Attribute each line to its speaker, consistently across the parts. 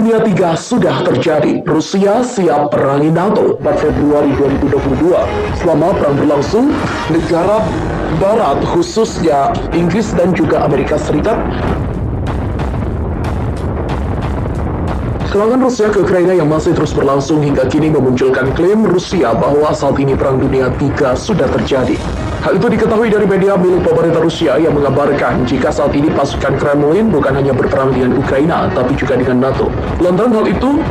Speaker 1: Dunia III sudah terjadi. Rusia siap perangi NATO 4 Februari 2022. Selama perang berlangsung, negara Barat khususnya Inggris dan juga Amerika Serikat serangan Rusia ke Ukraina yang masih terus berlangsung hingga kini memunculkan klaim Rusia bahwa saat ini Perang Dunia III sudah terjadi. Hal itu diketahui dari media milik pemerintah Rusia yang mengabarkan jika saat ini pasukan Kremlin bukan hanya berperang dengan Ukraina, tapi juga dengan NATO. Lantaran hal itu,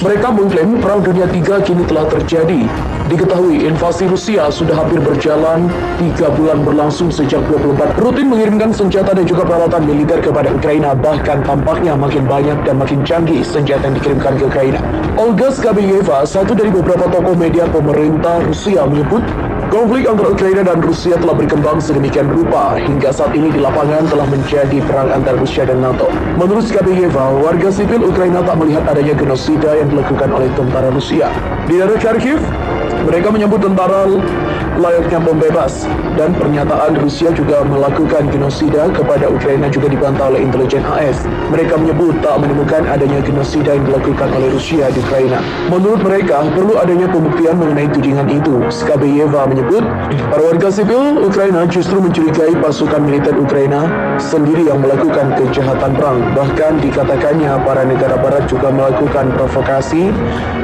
Speaker 1: mereka mengklaim Perang Dunia III kini telah terjadi. Diketahui invasi Rusia sudah hampir berjalan 3 bulan berlangsung sejak 24 rutin mengirimkan senjata dan juga peralatan militer kepada Ukraina, bahkan tampaknya makin banyak dan makin canggih senjata yang dikirimkan ke Ukraina. Olga Skabeyeva, satu dari beberapa tokoh media pemerintah Rusia, menyebut konflik antara Ukraina dan Rusia telah berkembang sedemikian rupa hingga saat ini di lapangan telah menjadi perang antara Rusia dan NATO. Menurut Skabeyeva, warga sipil Ukraina tak melihat adanya genosida yang dilakukan oleh tentara Rusia. Di daerah Kharkiv, mereka menyebut tentara layaknya bom bebas, dan pernyataan Rusia juga melakukan genosida kepada Ukraina juga dibantah oleh intelijen AS. Mereka menyebut tak menemukan adanya genosida yang dilakukan oleh Rusia di Ukraina. Menurut mereka, perlu adanya pembuktian mengenai tudingan itu. Skabeyeva menyebut, para warga sipil Ukraina justru mencurigai pasukan militer Ukraina sendiri yang melakukan kejahatan perang. Bahkan dikatakannya para negara barat juga melakukan provokasi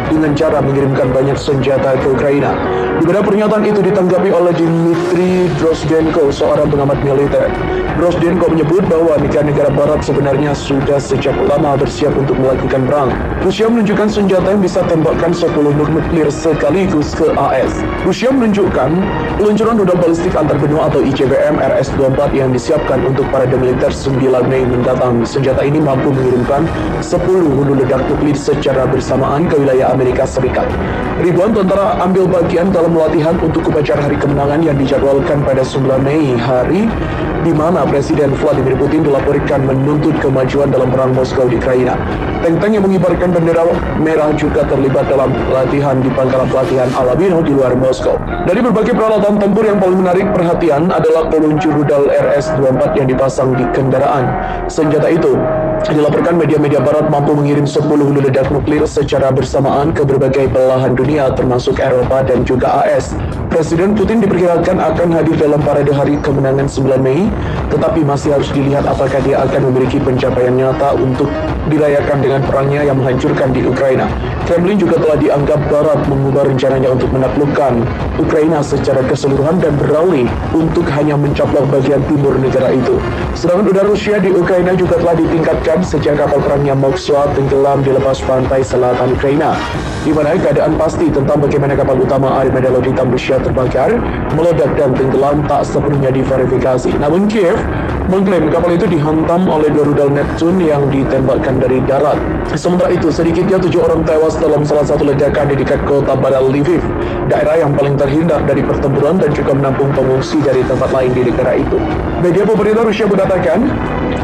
Speaker 1: dengan cara mengirimkan banyak senjata ke Ukraina. Di mana pernyataan itu ditanggapi oleh Dmitry Drozdenko, seorang pengamat militer. Drozdenko menyebut bahwa negara-negara barat sebenarnya sudah sejak lama bersiap untuk melakukan perang. Rusia menunjukkan senjata yang bisa tembakan 10 nuklir sekaligus ke AS. Rusia menunjukkan peluncuran rudal balistik antarbenua atau ICBM RS-24 yang disiapkan untuk parade militer 9 Mei mendatang. Senjata ini mampu mengirimkan 10 hulu ledak nuklir secara bersamaan ke wilayah Amerika Serikat. Ribuan tentara ambil bagian dalam latihan untuk upacara hari kemenangan yang dijadwalkan pada 9 Mei, hari di mana Presiden Vladimir Putin dilaporkan menuntut kemajuan dalam perang Moskow di Ukraina. Tank-tank yang mengibarkan bendera merah juga terlibat dalam latihan di pangkalan pelatihan Alabino di luar Moskow. Dari berbagai peralatan tempur yang paling menarik perhatian adalah peluncur rudal RS-24 yang dipasang di kendaraan. Senjata itu dilaporkan media-media barat mampu mengirim 10 hulu ledak nuklir secara bersamaan ke berbagai belahan dunia termasuk Eropa dan juga AS. Presiden Putin diperkirakan akan hadir dalam parade hari kemenangan 9 Mei, tetapi masih harus dilihat apakah dia akan memiliki pencapaian nyata untuk dirayakan dengan perangnya yang menghancurkan di Ukraina. Kremlin juga telah dianggap Barat mengubah rencananya untuk menaklukkan Ukraina secara keseluruhan dan beralih untuk hanya mencaplok bagian timur negara itu. Serangan udara Rusia di Ukraina juga telah ditingkatkan sejak kapal perangnya Moskva tenggelam di lepas pantai selatan Ukraina, di mana keadaan pasti tentang bagaimana kapal utama armada laut hitam Rusia terbakar, meledak dan tenggelam tak sepenuhnya diverifikasi. Namun Kiev mengklaim kapal itu dihantam oleh 2 rudal Neptune yang ditembakkan dari darat. Sementara itu, sedikitnya 7 orang tewas dalam salah satu ledakan di dekat kota Badal Lviv, daerah yang paling terhindar dari pertempuran dan juga menampung pengungsi dari tempat lain di negara itu. Media pemerintah Rusia mengatakan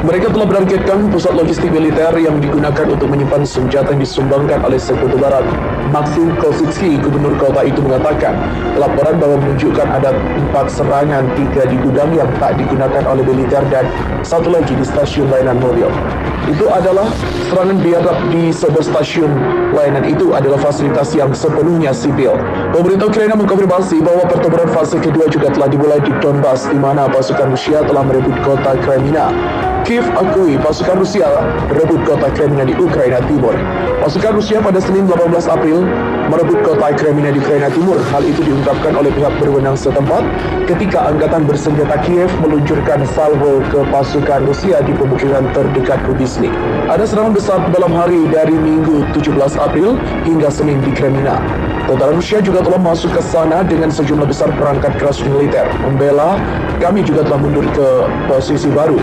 Speaker 1: mereka telah menargetkan pusat logistik militer yang digunakan untuk menyimpan senjata yang disumbangkan oleh Sekutu Barat. Maxim Kositsky, gubernur kota itu, mengatakan laporan bahwa menunjukkan ada 4 serangan, 3 di gudang yang tak digunakan oleh militer dan 1 lagi di stasiun layanan mobil. Itu adalah serangan biadab di sebuah stasiun layanan itu adalah fasilitas yang sepenuhnya sipil. Pemerintah Ukraina mengkonfirmasi bahwa pertempuran fase kedua juga telah dimulai di Donbas, di mana pasukan Rusia telah merebut kota Kremina. Kiev akui pasukan Rusia merebut kota Kremina di Ukraina Timur. Pasukan Rusia pada Senin 18 April merebut kota Kremina di Ukraina Timur. Hal itu diungkapkan oleh pihak berwenang setempat ketika angkatan bersenjata Kiev meluncurkan salvo ke pasukan Rusia di pemukiman terdekat Rubizny. Ada serangan besar dalam hari dari Minggu 17 April hingga Senin di Kremina. Tentara Rusia juga telah masuk ke sana dengan sejumlah besar perangkat keras militer. Membela, kami juga telah mundur ke posisi baru.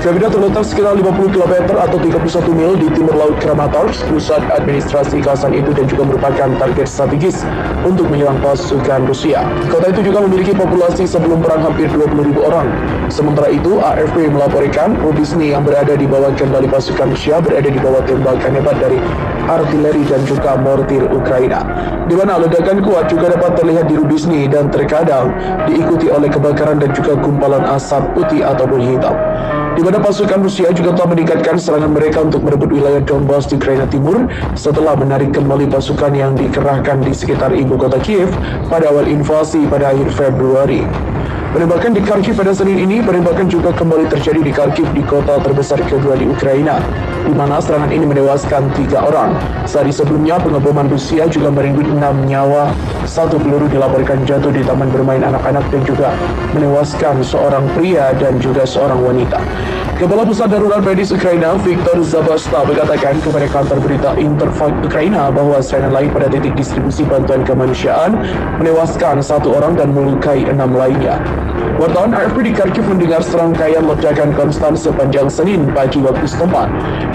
Speaker 1: Kremina terletak sekitar 50 km atau 31 mil di timur laut Kramatorsk, pusat administrasi kawasan itu, dan juga merupakan target strategis untuk menyerang pasukan Rusia. Kota itu juga memiliki populasi sebelum perang hampir 20.000 orang. Sementara itu, AFP melaporkan Rubizny yang berada di bawah kendali pasukan Rusia berada di bawah tembakan hebat dari artileri dan juga mortir Ukraina, di mana ledakan kuat juga dapat terlihat di Rubizny dan terkadang diikuti oleh kebakaran dan juga gumpalan asap putih ataupun hitam. di mana pasukan Rusia juga telah meningkatkan serangan mereka untuk merebut wilayah Donbas di Ukraina Timur setelah menarik kembali pasukan yang dikerahkan di sekitar ibu kota Kiev pada awal invasi pada akhir Februari. Penembakan di Kharkiv pada Senin ini, penembakan juga kembali terjadi di Kharkiv, di kota terbesar kedua di Ukraina, di mana serangan ini menewaskan 3 orang. Sehari sebelumnya, pengeboman Rusia juga merenggut 6 nyawa. 1 peluru dilaporkan jatuh di taman bermain anak-anak dan juga menewaskan seorang pria dan juga seorang wanita. Kepala Pusat Darurat Medis Ukraina, Viktor Zabasta, mengatakan kepada kantor berita Interfax Ukraina bahwa serangan lain pada titik distribusi bantuan kemanusiaan menewaskan 1 orang dan melukai 6 lainnya. Wartawan AFP di Kharkiv mendengar serangkaian ledakan konstan sepanjang Senin pagi waktu setempat.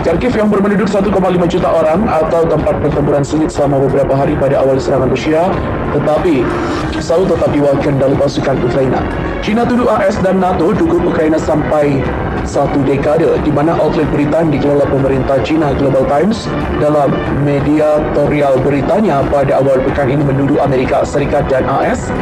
Speaker 1: Kharkiv yang berpenduduk 1,5 juta orang atau tempat pertempuran sengit selama beberapa hari pada awal serangan Rusia, tetapi selalu tetap di bawah kendali pasukan Ukraina. China tuduh AS dan NATO dukung Ukraina sampai 1 dekade, di mana outlet berita yang dikelola pemerintah China Global Times dalam mediatorial beritanya pada awal pekan ini menuduh Amerika Serikat dan AS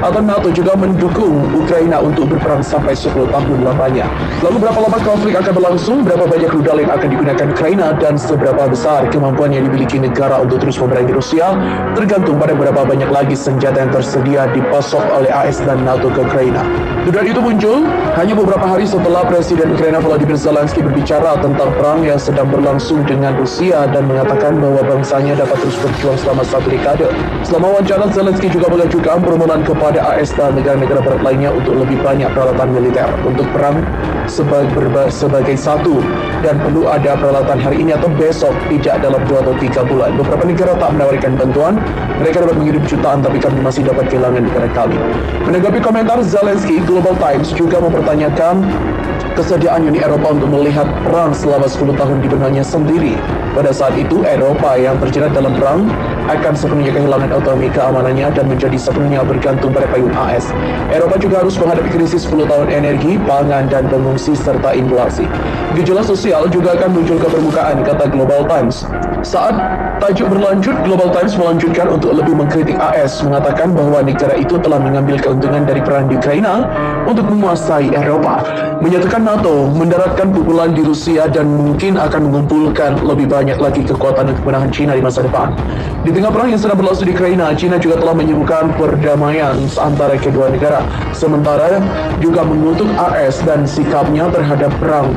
Speaker 1: atau NATO juga mendukung Ukraina untuk berperang sampai 10 tahun lamanya. Lalu berapa lama konflik akan berlangsung, berapa banyak rudal yang akan digunakan Ukraina, dan seberapa besar kemampuan yang dimiliki negara untuk terus memerangi Rusia, tergantung pada berapa banyak lagi senjata yang tersedia dipasok oleh AS dan NATO ke Ukraina. Tuduhan itu muncul hanya beberapa hari setelah Presiden Ukraina Volodymyr Zelensky berbicara tentang perang yang sedang berlangsung dengan Rusia dan mengatakan bahwa bangsanya dapat terus berjuang selama 1 dekade. Selama wawancara, Zelensky juga mengajukan permohonan kepada AS dan negara-negara barat lainnya untuk lebih banyak peralatan militer untuk perang sebagai satu, dan perlu ada peralatan hari ini atau besok, tidak dalam 2 atau 3 bulan. Beberapa negara tak menawarkan bantuan, mereka dapat mengirim jutaan, tapi kami masih dapat kehilangan negara kami. Menanggapi komentar Zelensky, Global Times juga mempertanyakan kesediaan Uni Eropa untuk melihat perang selama 10 tahun di benahnya sendiri. Pada saat itu, Eropa yang terjerat dalam perang akan sepenuhnya kehilangan otonomi keamanannya dan menjadi sepenuhnya bergantung pada payung AS. Eropa juga harus menghadapi krisis 10 tahun energi, pangan, dan pengungsi, serta inflasi. Gejolak sosial juga akan muncul ke permukaan, kata Global Times. Saat tajuk berlanjut, Global Times melanjutkan untuk lebih mengkritik AS, mengatakan bahwa negara itu telah mengambil keuntungan dari perang di Ukraina untuk menguasai Eropa. Menyatakan NATO mendaratkan pukulan di Rusia dan mungkin akan mengumpulkan lebih banyak lagi kekuatan untuk menahan China di masa depan. Di tengah perang yang sedang berlangsung di Ukraina, China juga telah menyebutkan perdamaian antara kedua negara, sementara juga mengutuk AS dan sikapnya terhadap perang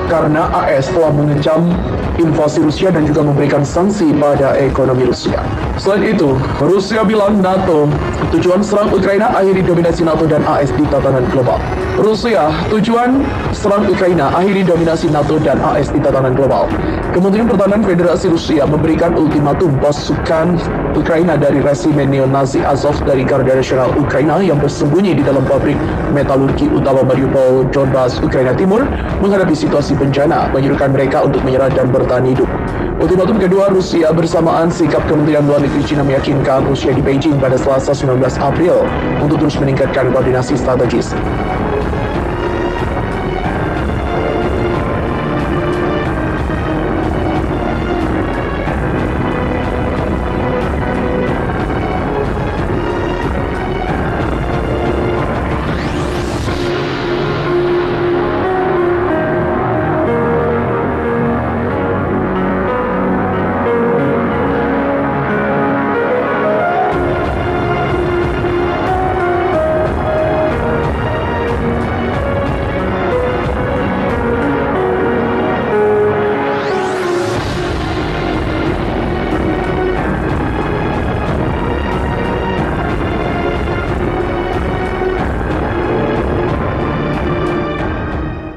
Speaker 1: karena AS telah mengecam invasi Rusia dan juga memberikan sanksi pada ekonomi Rusia. Selain itu, Rusia bilang NATO tujuan serang Ukraina akhiri dominasi NATO dan AS di tatanan global. Rusia, tujuan serang Ukraina akhiri dominasi NATO dan AS di tatanan global. Kementerian Pertahanan Federasi Rusia memberikan ultimatum pasukan Ukraina dari resimen neo-Nazi Azov dari Garda Nasional Ukraina yang bersembunyi di dalam pabrik metalurgi utama Mariupol, Donbas, Ukraina Timur menghadapi situasi bencana, menyuruhkan mereka untuk menyerah dan bertahan hidup. Ultimatum kedua Rusia bersamaan sikap Kementerian Luar Negeri China meyakinkan Rusia di Beijing pada Selasa 19 April untuk terus meningkatkan koordinasi strategis.